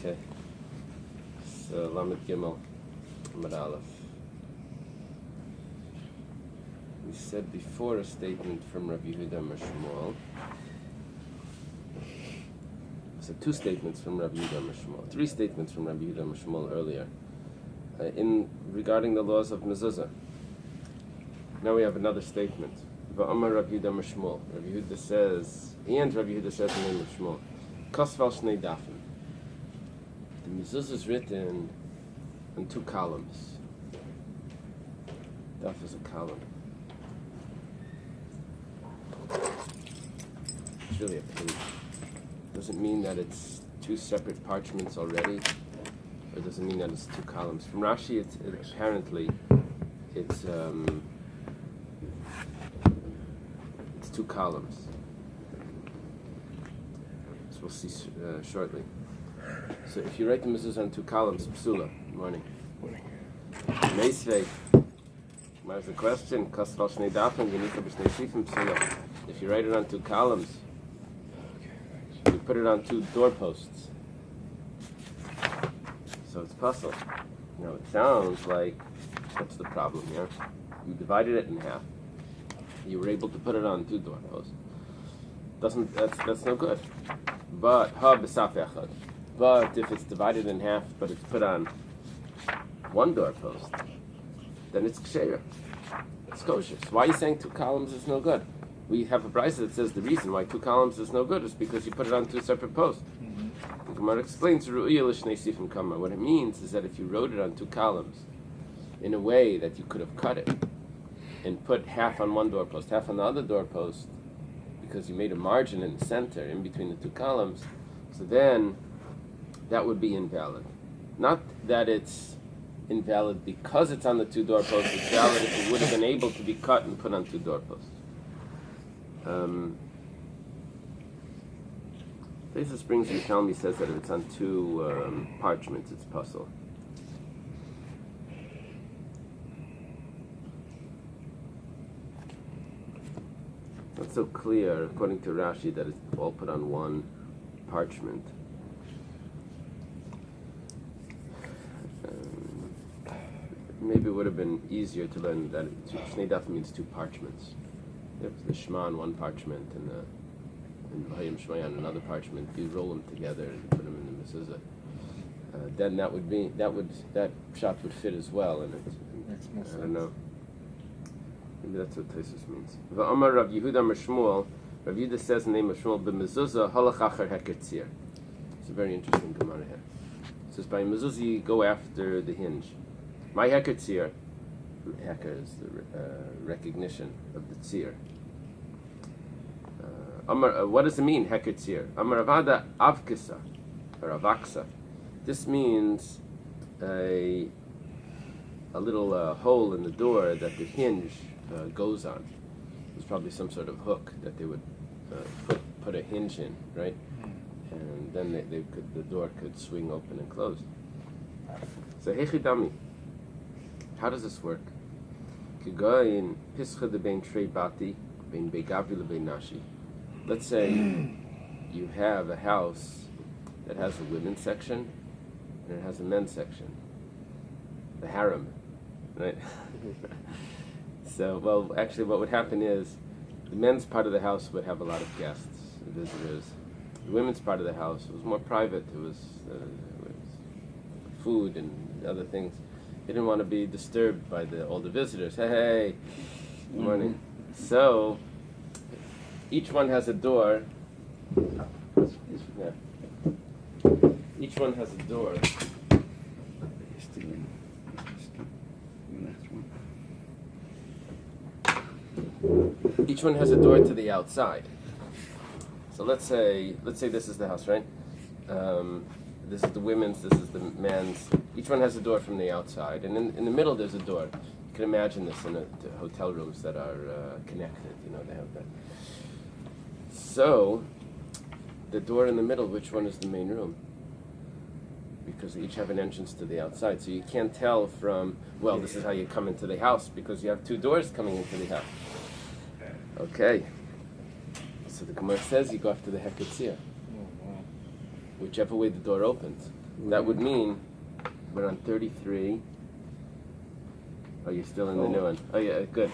Okay. So Lamed Gimel, Amud Aleph. We said before a statement from Rabbi Yehuda Shmuel. So two statements from Rabbi Yehuda Shmuel. Three statements from Rabbi Yehuda Shmuel earlier. In regarding the laws of mezuzah. Now we have another statement. Va'amar Rabbi Yehuda Shmuel. Rabbi Yehuda says, and Rabbi Yehuda says the name of Shmuel. Kasval Shnei Dafim. The mezuzah is written on two columns. Daf is a column. It's really a page. Doesn't mean that it's two separate parchments already, or doesn't mean that it's two columns. From Rashi, it's two columns. So we'll see shortly. So if you write the mezuzah on two columns, psula. Morning. Meisvei. There's a question. Kasval shnei dafim v'nika b'shnei sifim psula. If you write it on two columns, you put it on two doorposts. So it's puzzle. Now it sounds like, what's the problem here? You divided it in half. You were able to put it on two doorposts. That's no good. But ha b'saf echad. But if it's divided in half, but it's put on one doorpost, then it's ksheira. It's kosher. So why are you saying two columns is no good? We have a Bais that says the reason why two columns is no good is because you put it on two separate posts. The Gemara explains what it means is that if you wrote it on two columns in a way that you could have cut it and put half on one doorpost, half on the other doorpost, because you made a margin in the center in between the two columns, so then that would be invalid. Not that it's invalid because it's on the two doorposts, it's valid if it would have been able to be cut and put on two doorposts. Bais Springs in Yomi says that if it's on two parchments, it's puzzle. Not so clear, according to Rashi, that it's all put on one parchment. Maybe it would have been easier to learn that Shnei Daf means two parchments. If the Shema on one parchment and V'hayim Shmaya on another parchment, you roll them together and put them in the mezuzah. Then that shot would fit as well, and I don't know. Maybe that's what Tosfos means. V'amar Rav Yehuda Shmuel. Rav Yehuda says the name of Shmuel b'mezuzah halach acher heker tzir. It's a very interesting Gemara here. It says by mezuzah you go after the hinge. My heker tzir. Heker is the recognition of the tzir. What does it mean, heker tzir? Amar avada avkisa, or avaksa. This means a little hole in the door that the hinge goes on. There's probably some sort of hook that they would put a hinge in, right? And then the door could swing open and close. So hechidami. How does this work? Let's say you have a house that has a women's section and it has a men's section. The harem, right? So, well, actually what would happen is the men's part of the house would have a lot of guests, visitors. The women's part of the house was more private. It was food and other things. He didn't want to be disturbed by all the visitors. Hey, good morning. So, each one has a door. Yeah. Each one has a door. Each one has a door to the outside. So let's say this is the house, right? This is the women's, this is the men's. Each one has a door from the outside, and in the middle there's a door. You can imagine this in the hotel rooms that are connected. They have that. So, the door in the middle, which one is the main room? Because they each have an entrance to the outside, so you can't tell from, this is how you come into the house, because you have two doors coming into the house. Okay. So the Gemara says you go after the heker tzir. Whichever way the door opens. That would mean we're on 33. Oh, you're still in the new one. Oh, yeah, good.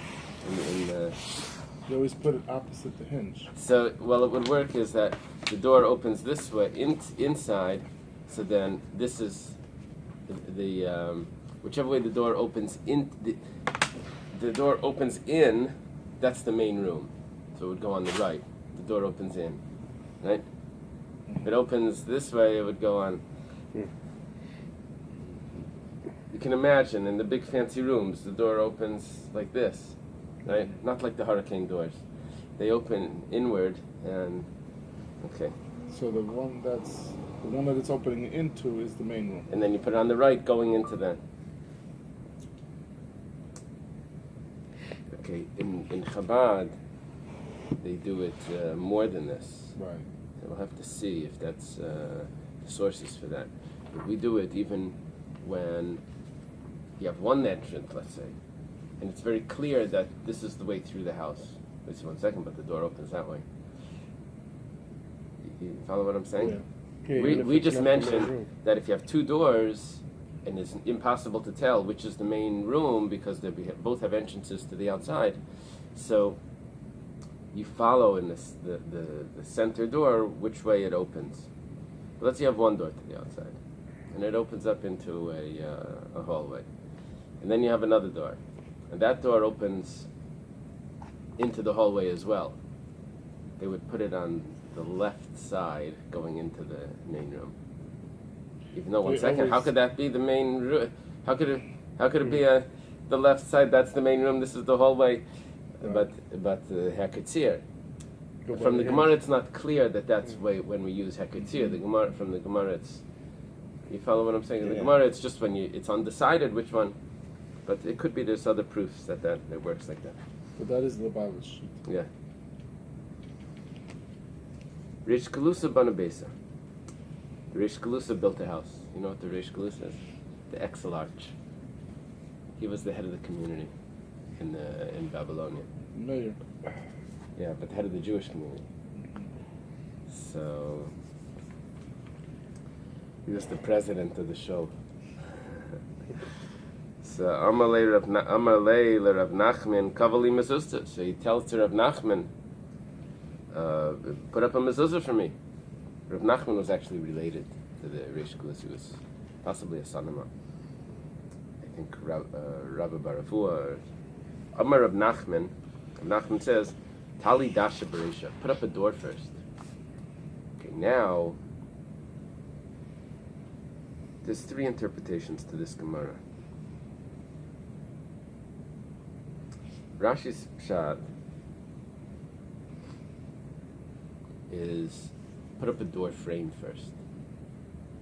You always put it opposite the hinge. So, well, it would work is that the door opens this way, inside, so then this is the whichever way the door opens in, the door opens in, that's the main room. So it would go on the right. The door opens in, right? If it opens this way, it would go on. You can imagine in the big fancy rooms, the door opens like this, right? Not like the hurricane doors. They open inward and, okay. So the one that it's opening into is the main room. And then you put it on the right going into that. Okay, in Chabad, they do it more than this. Right. We'll have to see if that's the sources for that. But we do it even when you have one entrance, let's say, and it's very clear that this is the way through the house. Wait 1 second, but the door opens that way. You follow what I'm saying? Yeah. We just mentioned that if you have two doors and it's impossible to tell which is the main room because they both have entrances to the outside, so you follow in this, the center door which way it opens. Let's say you have one door to the outside and it opens up into a hallway, and then you have another door and that door opens into the hallway as well. They would put it on the left side going into the main room. Even though, 1 second, how could that be the main room? How could it be the left side? That's the main room. This is the hallway. Right. But Haketzir. From the Gemara, it's not clear that that's when we use Haketzir. The Gemara, from the Gemara, it's, you follow what I'm saying? In the Gemara, it's just when it's undecided which one. But it could be there's other proofs that it works like that. But that is the Bible sheet. Yeah. Reish Galusa bana beisa. The Reish Galusa built a house. You know what the Reish Galusa is? The Exilarch. He was the head of the community in Babylonia. Mayor. Yeah, but the head of the Jewish community. So he was the president of the show. So Amalei Rav Nachman Kavali Mezuzah. So he tells to Rav Nachman, put up a mezuzah for me. Rav Nachman was actually related to the Reish Galusa. He was possibly a son-in-law. I think Rabbi Barafua. Amar Rav Nachman. Rav Nachman says, Tali Dasha Beresha. Put up a door first. Okay, now there's 3 interpretations to this Gemara. Rashi's pshat is put up a door frame first,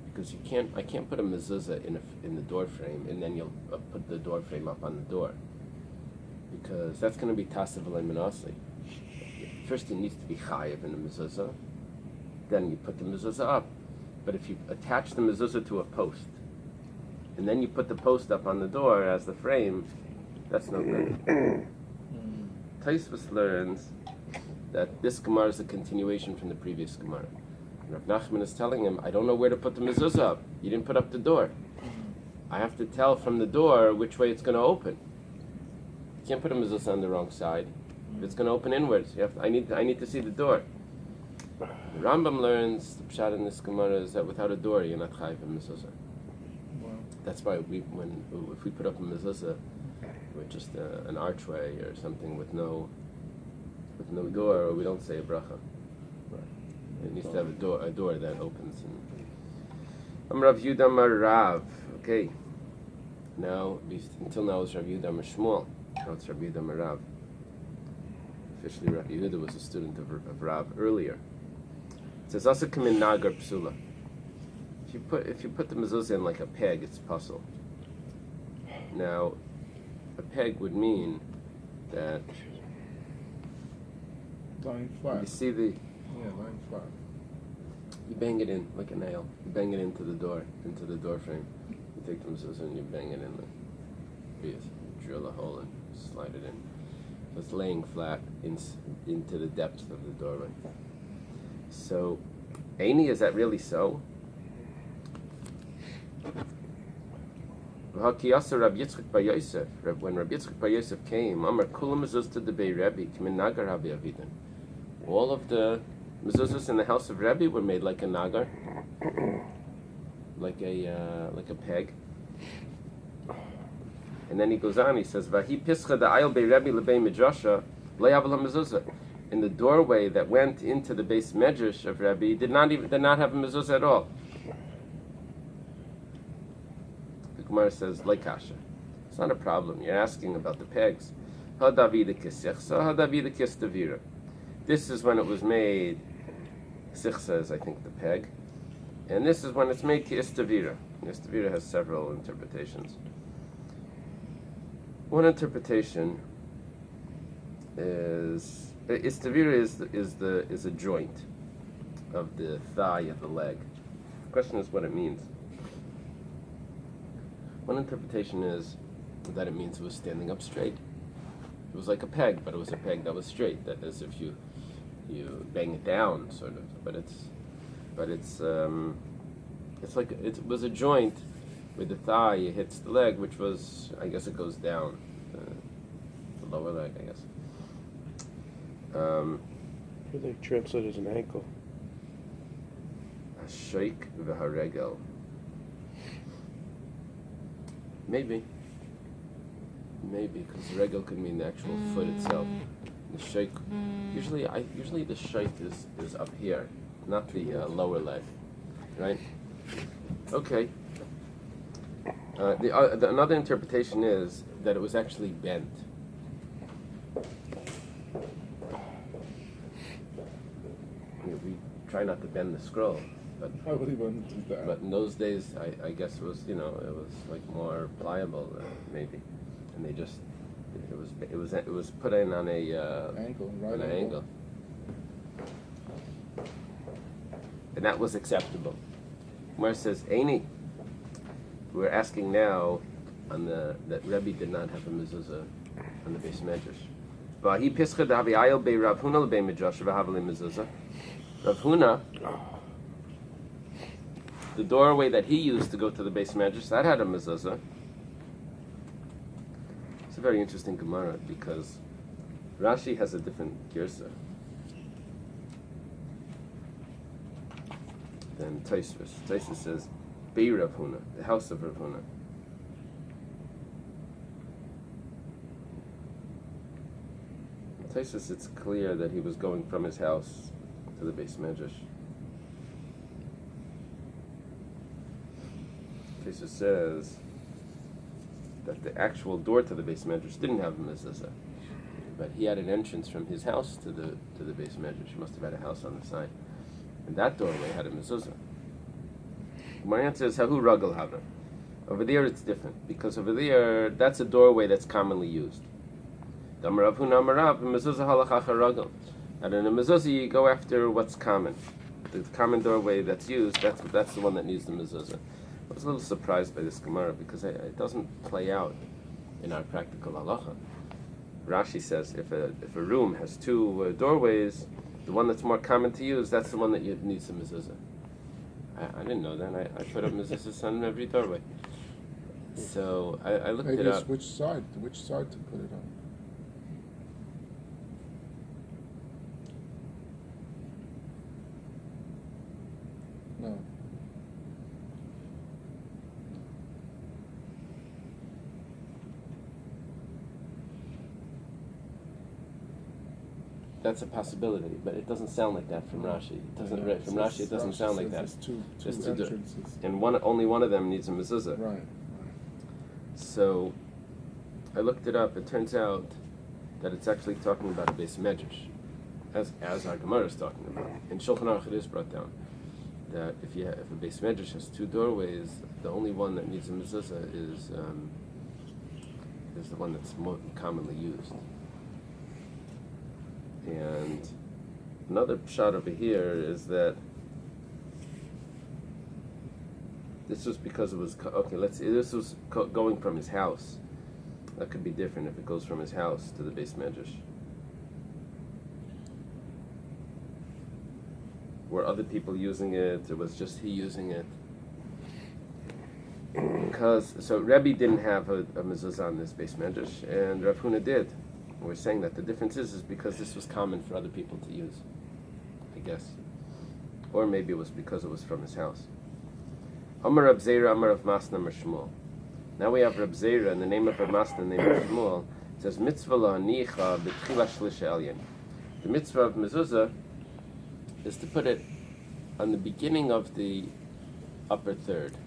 because I can't put a mezuzah in the door frame and then you'll put the door frame up on the door, because that's going to be tasav menasli. First, it needs to be chayiv in the mezuzah, then you put the mezuzah up. But if you attach the mezuzah to a post and then you put the post up on the door as the frame, that's no good. Taisvus learns that this Gemara is a continuation from the previous Gemara. Rav Nachman is telling him, I don't know where to put the mezuzah up. You didn't put up the door. I have to tell from the door which way it's going to open. You can't put a mezuzah on the wrong side. If it's going to open inwards, I need to see the door. The Rambam learns, the pshat in this Gemara is that without a door, you're not chayiv in mezuzah. Wow. That's why if we put up a mezuzah with just an archway or something with no door, we don't say a bracha. Right. It needs to have a door that opens. I'm Rav Yehuda Mar Rav. Okay. Now, until now, it's Rav Yehuda Mar Shmuel. Now it's Rav Yehuda Mar Rav. Officially, Rav Yehuda was a student of Rav earlier. It says, "Asa kamin nagar psula." If you put the mezuzah in like a peg, it's puzzle. Now, a peg would mean that lying flat. you see lying flat. You bang it in like a nail. You bang it into the door frame. You take the mezuzah and you bang it in. You drill a hole and slide it in. So it's laying flat into the depths of the doorway. So, Eily, is that really so? When Rabbi Yitzchak Bar Yosef came, Amar Kulam Mezuzah to the Bei Rabbi, Nagar Rabbi Avidan. All of the mezuzahs in the house of Rabbi were made like a nagar, like a peg. And then he goes on. He says, "Vahi pischa da ayil Bei Rabbi lebei midrasha le'avel mezuzah." In the doorway that went into the base medrash of Rabbi did not have a mezuzah at all. The Gemara says, "Leikasha." It's not a problem. You're asking about the pegs. Ha Davida kisichsa, ha Davida kistavira. This is when it was made. Sichsa is, I think, the peg, and this is when it's made kistavira. Kistavira has several interpretations. One interpretation is istavira is a joint of the thigh of the leg. The question is what it means. One interpretation is that it means it was standing up straight. It was like a peg, but it was a peg that was straight. That is, if you bang it down, sort of. But it's like it was a joint with the thigh. It hits the leg, which was, I guess, it goes down the lower leg, I guess. They translate as an ankle. Hashaik v'haregel. Maybe, because regel could mean the actual foot itself. The shaik, usually the shaik is up here, not the lower leg, right? Okay. Another interpretation is that it was actually bent. We try not to bend the scroll, but I would even do that. But in those days, I guess it was like more pliable, maybe, and they just it was put in on a Angle, right on an angle. angle, and that was acceptable. Where it says Eily, we're asking now that Rabbi did not have a mezuzah on the base medrash. But he pischa davi ayil bei Rav Huna lebei midrash v'havali mezuzah. Rav Huna, the doorway that he used to go to the base medrash, that had a mezuzah. It's a very interesting Gemara because Rashi has a different girsa than Tosfos. Tosfos says, Bei Rav Huna, the house of Rav Huna. Tosfos, it's clear that he was going from his house to the base medrash. Tosfos says that the actual door to the base medrash didn't have a mezuzah, but he had an entrance from his house to the base medrash. He must have had a house on the side, and that doorway had a mezuzah. My answer is Hahu Ragel Hava. Over there it's different because over there that's a doorway that's commonly used. And in a mezuzah you go after what's common. The common doorway that's used, that's the one that needs the mezuzah. I was a little surprised by this Gemara because it doesn't play out in our practical halacha. Rashi says if a room has two doorways, the one that's more common to use, that's the one that needs the mezuzah. I didn't know that. I put up mezuzahs on every doorway. So I looked it up. Which side to put it on? No. That's a possibility, but it doesn't sound like that from Rashi. It doesn't. From Rashi, it doesn't sound like that. There's two entrances. And only one of them needs a mezuzah. Right. So I looked it up. It turns out that it's actually talking about a base medrash, as our Gemara is talking about. In Shulchan Aruch it is brought down that if a base medrash has two doorways, the only one that needs a mezuzah is the one that's more commonly used. And another shot over here is that this was because it was this was going from his house. That could be different if it goes from his house to the base medrash. Were other people using it? Or was just he using it? Because so Rabbi didn't have a mezuzah on this base medrash, and Rav Huna did. We're saying that the difference is because this was common for other people to use, I guess, or maybe it was because it was from his house. Amar Rab Zera, Amar Rav Masna, Amar Shmuel. Now we have Rab Zera, and the name of Rav Masna, the name of Shmuel. It says mitzvah la'anicha b'tchila shlish elyon. The mitzvah of mezuzah is to put it on the beginning of the upper third.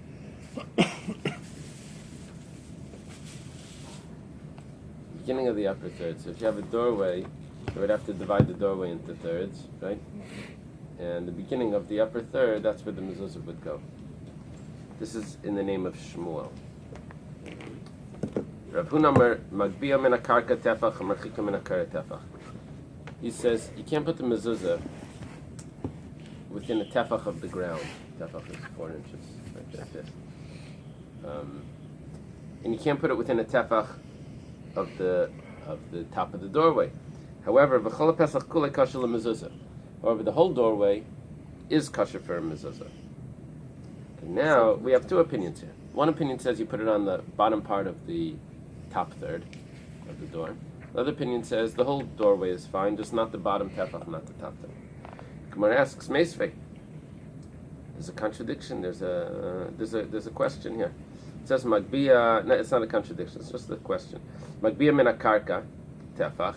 Beginning of the upper third. So if you have a doorway, you would have to divide the doorway into thirds, right? And the beginning of the upper third, that's where the mezuzah would go. This is in the name of Shmuel. Rav Huna Magbia min hakarka tefach, marchika min hakara tefach. He says you can't put the mezuzah within a tefach of the ground. Tefach is 4 inches, like this. And you can't put it within a tefach of the top of the doorway. However, v'chol pesach kulei kasher lemezuzah. However, the whole doorway is kasher for a mezuzah. Okay, now we have two opinions here. One opinion says you put it on the bottom part of the top third of the door. The other opinion says the whole doorway is fine, just not the bottom tefach, not the top third. Gemara asks Meisvei. There's a contradiction. There's a question here. It says Magbia. No, it's not a contradiction. It's just a question. Magbia min hakarka tefach.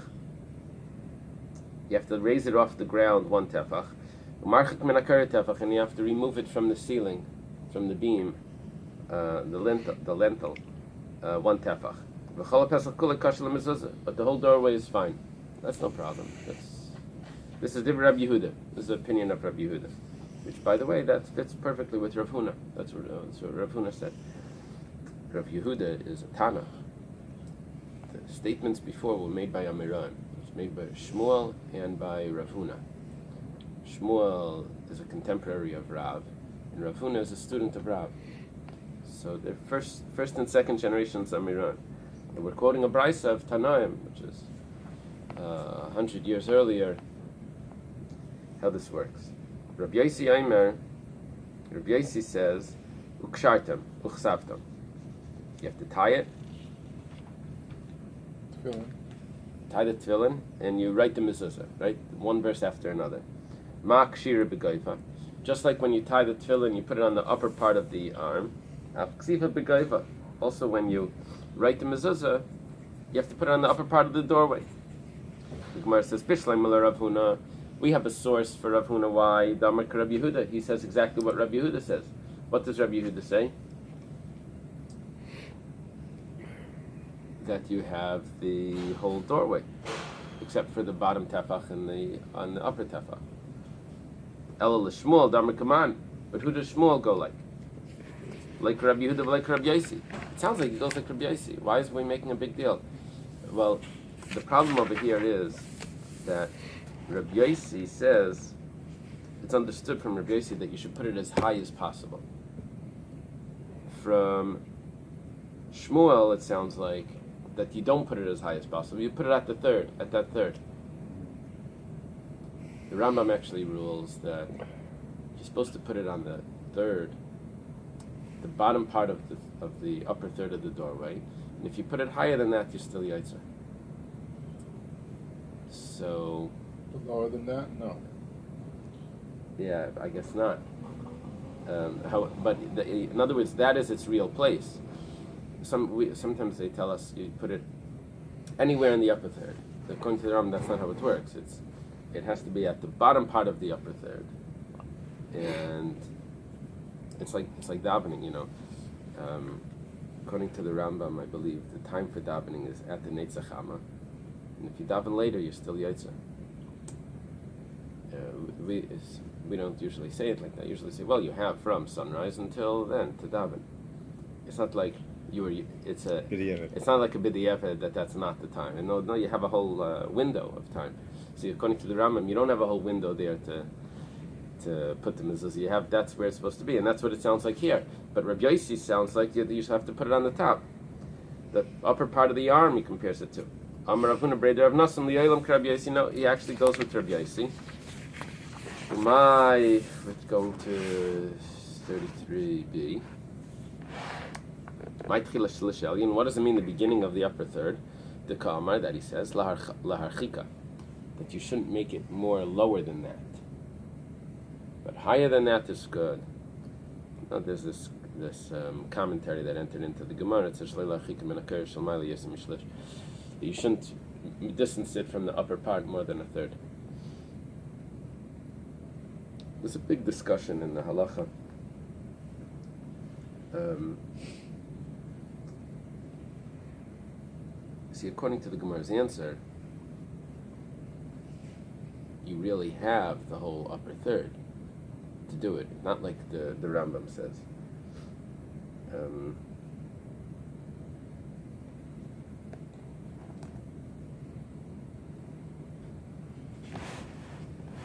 You have to raise it off the ground 1 tefach. Marchik min hakara tefach, and you have to remove it from the ceiling, from the beam, the lentil, 1 tefach. V'chol pesach kulei kasher lemezuzah. But the whole doorway is fine. That's no problem. This is Rabbi Yehuda. This is the opinion of Rabbi Yehuda, which, by the way, that fits perfectly with Rav Huna. That's what Rav Huna said. Rav Yehuda is a Tana. The statements before were made by Amiran. It was made by Shmuel and by Rav Huna. Shmuel is a contemporary of Rav, and Rav Huna is a student of Rav. So they're first and second generations Amiran. And we're quoting a Bais of Tanaim, which is 100 years earlier. How this works. Rabbi Yosi says, Ukshartam, Uchsavtam. You have to tie it. Tefillin. Tie the tefillin, and you write the mezuzah, right? One verse after another. Ma kshira b'goiva. Just like when you tie the tefillin, you put it on the upper part of the arm. Ksiva b'goiva. Also, when you write the mezuzah, you have to put it on the upper part of the doorway. The Gemara says, Pishlai mala Rav Huna. We have a source for Rav Huna. Why? Damar Rabbi Yehuda. He says exactly what Rabbi Yehuda says. What does Rabbi Yehuda say? That you have the whole doorway, except for the bottom tefach and on the upper tefach. Ela l'Shmuel Damar Kaman. But who does Shmuel go like? Like Rabbi Yehuda, like Rabbi Yosi. It sounds like he goes like Rabbi Yosi. Why is we making a big deal? Well, the problem over here is that Rabbi Yosi says it's understood from Rabbi Yosi that you should put it as high as possible. From Shmuel, it sounds like that you don't put it as high as possible. You put it at that third. The Rambam actually rules that you're supposed to put it on the third, the bottom part of the upper third of the doorway. And if you put it higher than that, you're still Yaitzer. So. Lower than that? No. Yeah, I guess not. In other words, that is its real place. Sometimes they tell us you put it anywhere in the upper third. According to the Rambam, that's not how it works. It has to be at the bottom part of the upper third, and it's like davening, you know. According to the Rambam, I believe the time for davening is at the Netzach Hama, and if you daven later, you're still Yaitzer. We don't usually say it like that. Usually say, well, you have from sunrise until then to daven. It's not like it's not like a b'diavad that's not the time. And no, you have a whole window of time. See, according to the Rambam, you don't have a whole window there to put the mezuzah. You have, that's where it's supposed to be, and that's what it sounds like here. But Rabbi Yosi sounds like you just have to put it on the top, the upper part of the arm. He compares it to. Amar Rav Huna Breder Rav Nasan li'olam k'Rabbi Yosi. No, he actually goes with Rabbi Yosi. We're going to 33b. What does it mean, the beginning of the upper third? The Ka'amar, that he says, laharchika, that you shouldn't make it more lower than that. But higher than that is good. Now there's this commentary that entered into the Gemara. It says, you shouldn't distance it from the upper part more than a third. There's a big discussion in the halacha. See, according to the Gemara's answer, you really have the whole upper third to do it, not like the Rambam says.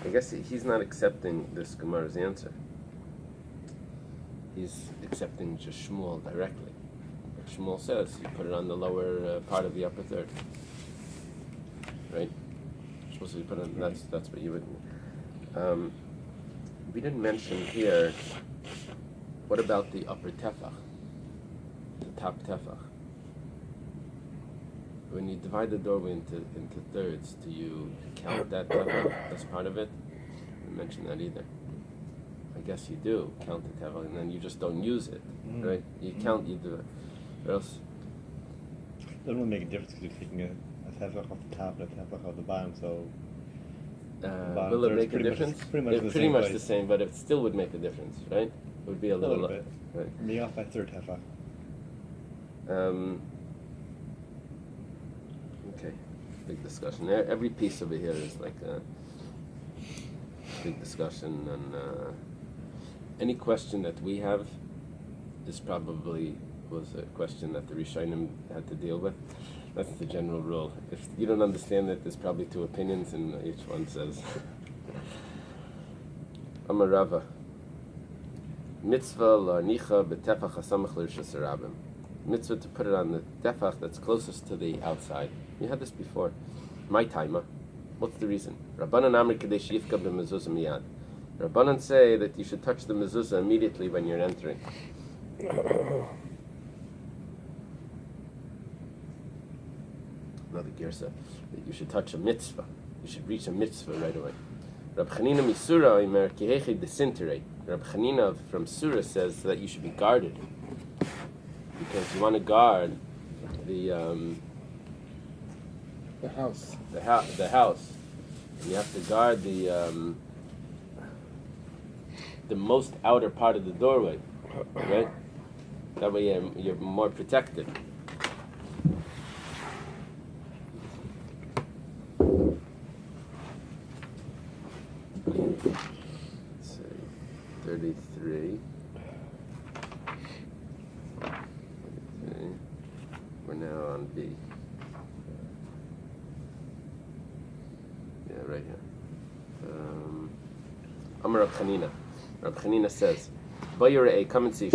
I guess he's not accepting this Gemara's answer. He's accepting just Shmuel directly. Like Shmuel says, you put it on the lower part of the upper third, right? You're supposed to put it. That's what you would. We didn't mention here. What about the upper tefach, the top tefach? When you divide the doorway into thirds, do you count that tefach as part of it? I didn't mention that either. I guess you do count the tefach, and then you just don't use it, right? You count, you do it. Or else, doesn't really make a difference because you're taking a tefach off the top and a tefach off the bottom, so... will it make a difference? It's pretty much the same, but it still would make a difference, right? It would be a little bit. Right. Me off by third tefach. Okay, big discussion. Every piece over here is like a big discussion, and any question that we have is probably was a question that the Rishonim had to deal with. That's the general rule. If you don't understand it, there's probably two opinions, and each one says. Amar Rava. Mitzvah la'nicha b'tefach hasamach l'rishus harabim. Mitzvah to put it on the tefach that's closest to the outside. You had this before. My timer. What's the reason? Rabbanan amri kadesh yifka b'mezuzah miyad. Rabbanan say that you should touch the mezuzah immediately when you're entering. Another girsa, that you should touch a mitzvah. You should reach a mitzvah right away. Rab Chanina misura imer kiheche desinterate. Rab Chanina from Surah says that you should be guarded, because you want to guard the house. The house. And you have to guard the most outer part of the doorway, right? That way you're more protected. Let's see, 33. We're now on B. Yeah, right here. Amar Rab Chanina. Rab Chanina says, come and see,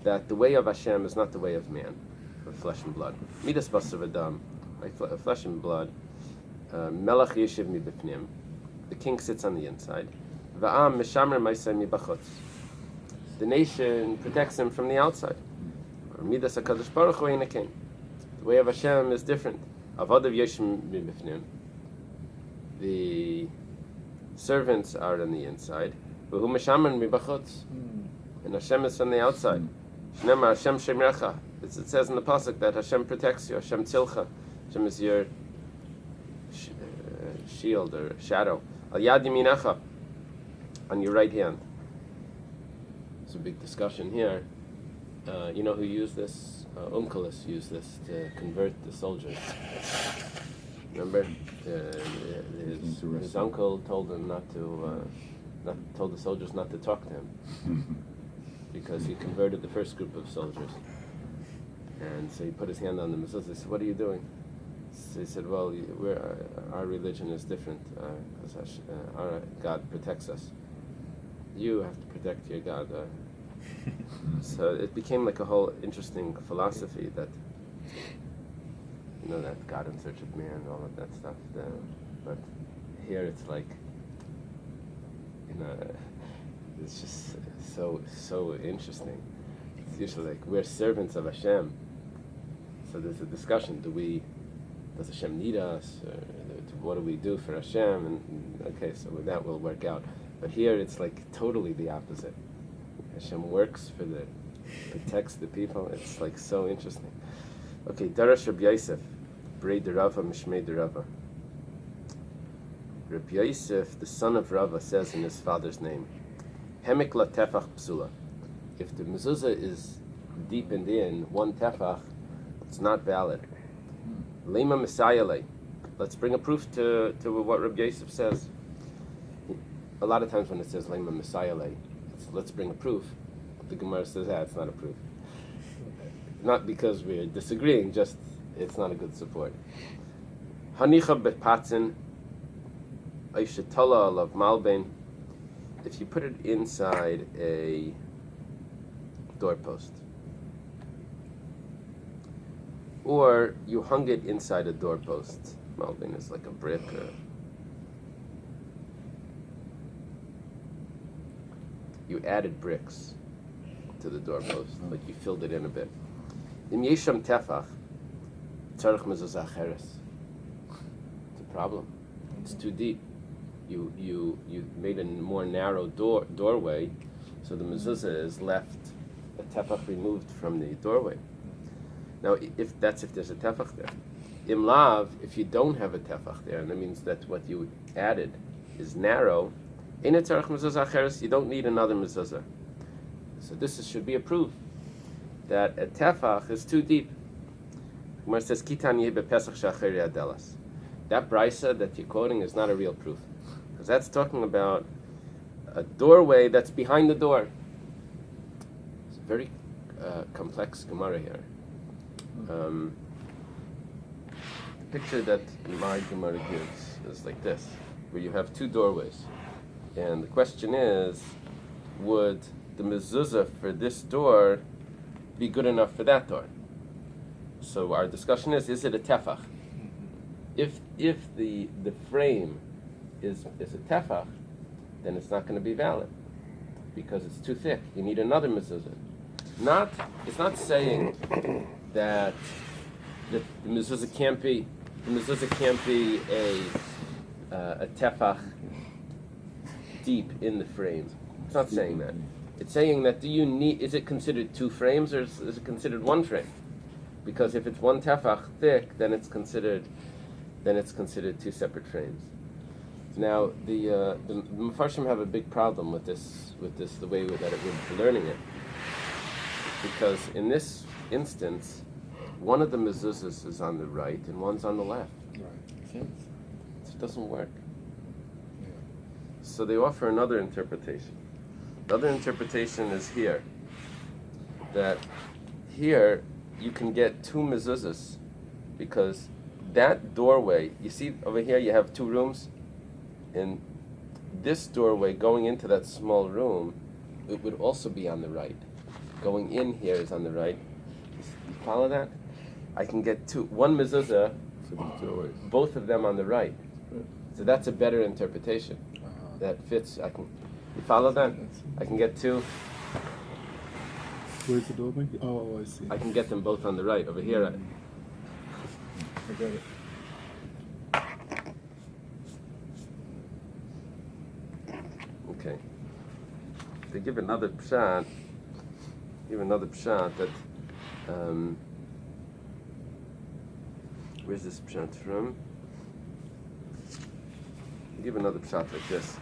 that the way of Hashem is not the way of man, of flesh and blood. Midas basar v'dam, like flesh and blood. Melech yeshiv mi b'pnim, the king sits on the inside. Va'am mishamer ma'aseh mi b'chutz, the nation protects him from the outside. Midas HaKadosh Baruch Hu ein king. The way of Hashem is different. Avadav yeshiv mi b'pnim, the servants are on the inside. V'hu mishamer mi b'chutz, and Hashem is from the outside. Shneimar Hashem shemerecha. It says in the pasuk that Hashem protects you. Hashem tzilcha. Hashem is your shield or shadow. Al yad yaminecha, on your right hand. There's a big discussion here. You know who used this? Umkelis used this to convert the soldiers. Remember, his uncle told him told the soldiers not to talk to him because he converted the first group of soldiers. And so he put his hand on them and said, "What are you doing?" So he said, "Well, our religion is different. Our God protects us. You have to protect your God." So it became like a whole interesting philosophy that, that God in search of man, all of that stuff. But here it's like, it's just so interesting. It's usually like we're servants of Hashem. So there's a discussion: does Hashem need us? Or what do we do for Hashem? And okay, so with that will work out. But here it's like totally the opposite. Hashem works protects the people. It's like so interesting. Okay, Darash Rabbi Yosef, Brei de Rava, Mishmei de Rava. Rabbi Yosef, the son of Rava, says in his father's name, Hemik la tefach psula. If the mezuzah is deepened in one tefach, it's not valid. Lema Messiah. Let's bring a proof to what Rabbi Yosef says. A lot of times when it says Lema Messiah, let's bring a proof. The Gemara says, it's not a proof. Not because we're disagreeing, just it's not a good support. Hanicha bepatzin aishatala alav malbein. If you put it inside a doorpost, or you hung it inside a doorpost. Malbein is like a brick. You added bricks to the doorpost, like you filled it in a bit. Im yesham tefach, tzarich mezuzah acheres. It's a problem. It's too deep. You made a more narrow doorway, so the mezuzah is left a tefach removed from the doorway. Now, if there's a tefach there, im lav, if you don't have a tefach there, and that means that what you added is narrow, in a tzarich mezuzah acheres, you don't need another mezuzah. So this should be a proof that a tefach is too deep. Gemara says, Kitan yeh bepesach shacher yadelas. That brisa that you're quoting is not a real proof, because that's talking about a doorway that's behind the door. It's a very complex Gemara here. The picture that my Gemara gives is like this, where you have two doorways, and the question is, would the mezuzah for this door be good enough for that door? So our discussion is it a tefach? If the frame is a tefach, then it's not going to be valid, because it's too thick. You need another mezuzah. It's not saying that the mezuzah can't be a tefach deep in the frame. It's not saying that. It's saying that is it considered two frames, or is it considered one frame? Because if it's one tefach thick, then it's considered two separate frames. Now the Mefarshim have a big problem with this the way that we're learning it, because in this instance, one of the mezuzahs is on the right and one's on the left. Right. It doesn't work. Yeah. So they offer another interpretation. The other interpretation is here, that here you can get two mezuzahs, because that doorway, you see over here you have two rooms, and this doorway going into that small room, it would also be on the right. Going in here is on the right. You follow that? I can get one mezuzah, both of them on the right. So that's a better interpretation. That fits. You follow that? I can get two. Where's the doorway? Oh, I see. I can get them both on the right. Over here, I got it. okay. They give another pshat that, where's this pshat from? They give another pshat like this.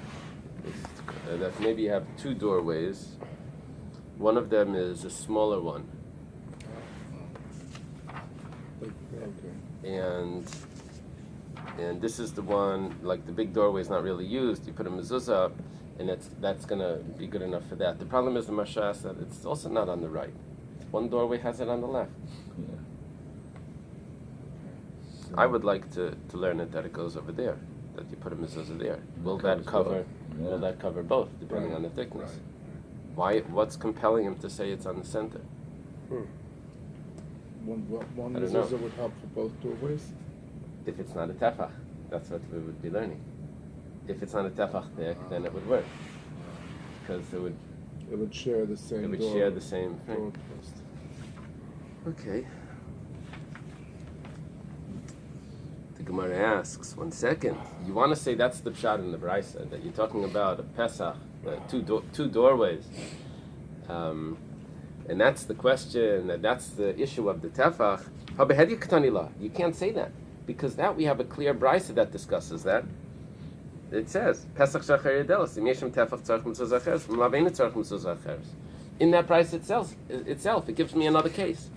That maybe you have two doorways. One of them is a smaller one. Okay. And this is the one, like the big doorway is not really used. You put a mezuzah up, and that's going to be good enough for that. The problem is the Masha said it's also not on the right. One doorway has it on the left. Yeah. I would like to learn it that it goes over there, that you put a mezuzah there. Will that cover both, depending on the thickness? Right. What's compelling him to say it's on the center? One I don't know. mezuzah would help for both doorways? If it's not a tefach, that's what we would be learning. If it's not a tefach thick, then it would work, because it would It would share the same. It would door, share the same thing. doorpost. Okay. The Gemara asks, 1 second. You want to say that's the pshat in the Brisa, that you're talking about a Pesach, two doorways. And that's the question, that's the issue of the tefach. You can't say that, because that we have a clear brisa that discusses that. It says, Pesach shachar yedelis, im yeshem tefach tzarech mitzvah zacheres, m'laveinu tzarech mitzvah zacheres. In that brisa itself, it gives me another case.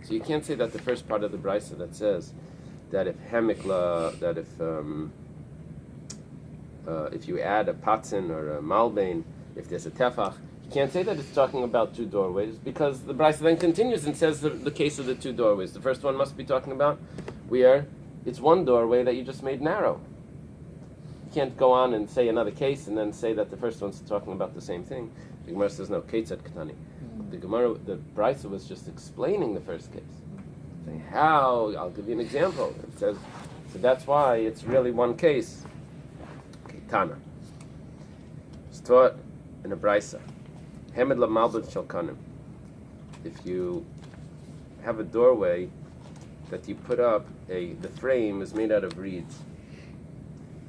So you can't say that the first part of the brisa that says that if hemikla, that if you add a patzin or a malbein, if there's a tefach, you can't say that it's talking about two doorways, because the Bais then continues and says the case of the two doorways. The first one must be talking about where it's one doorway that you just made narrow. You can't go on and say another case and then say that the first one's talking about the same thing. The Gemara says no, Ketzat Ketani. The Bais was just explaining the first case. Saying how, I'll give you an example. It says, so that's why it's really one case. Okay, Tana. It's taught in a Brisa. Hamed la malbut shalkanim. If you have a doorway that you put up, the frame is made out of reeds.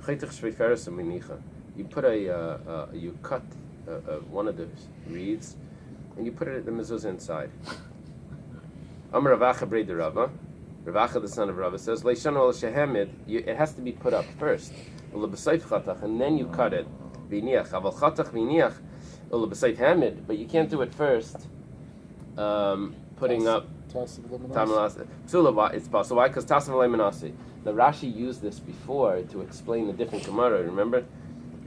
You put you cut one of those reeds and you put it at the mezuzah inside. Amar Ravacha brei de Rava, Ravacha the son of Rava says, Leishanu al shehemed, it has to be put up first, and then you cut it. V'iniach, aval chatach v'iniach, but you can't do it first. Putting up Psula, it's possible. Why? Because Tasav Menasi. The Rashi used this before to explain a different Gemara. Remember,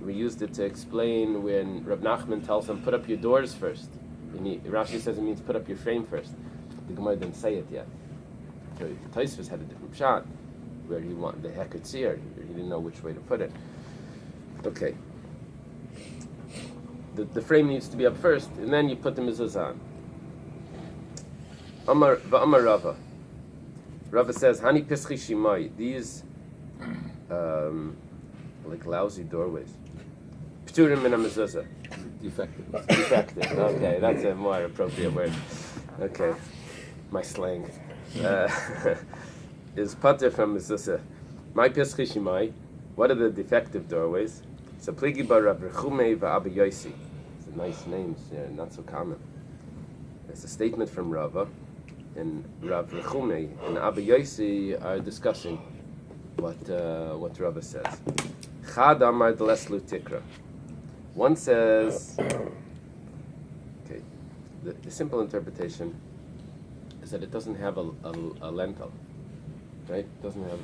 we used it to explain when Rab Nachman tells them, "Put up your doors first." Rashi says it means put up your frame first. The Gemara didn't say it yet. So Tosfos had a different shot where he wanted the hekatzer. He didn't know which way to put it. Okay. The frame needs to be up first, and then you put the mezuzah on. Amar Rava. Rava says, Hani pischi shimai. These, like lousy doorways. P'turim min mezuzah. Defective. Defective. Okay, that's a more appropriate word. Okay, my slang. Is pater from mezuzah. My pischi shimai. What are the defective doorways? So pligi bar Rav Rechume v'Abba Yosi. It's nice names, not so common. It's a statement from Rava, and Rav Rechume and Abba Yosi are discussing what Rava says. Chad amar d'leslu tikra. One says, okay, the simple interpretation is that it doesn't have a lentil, right? It doesn't have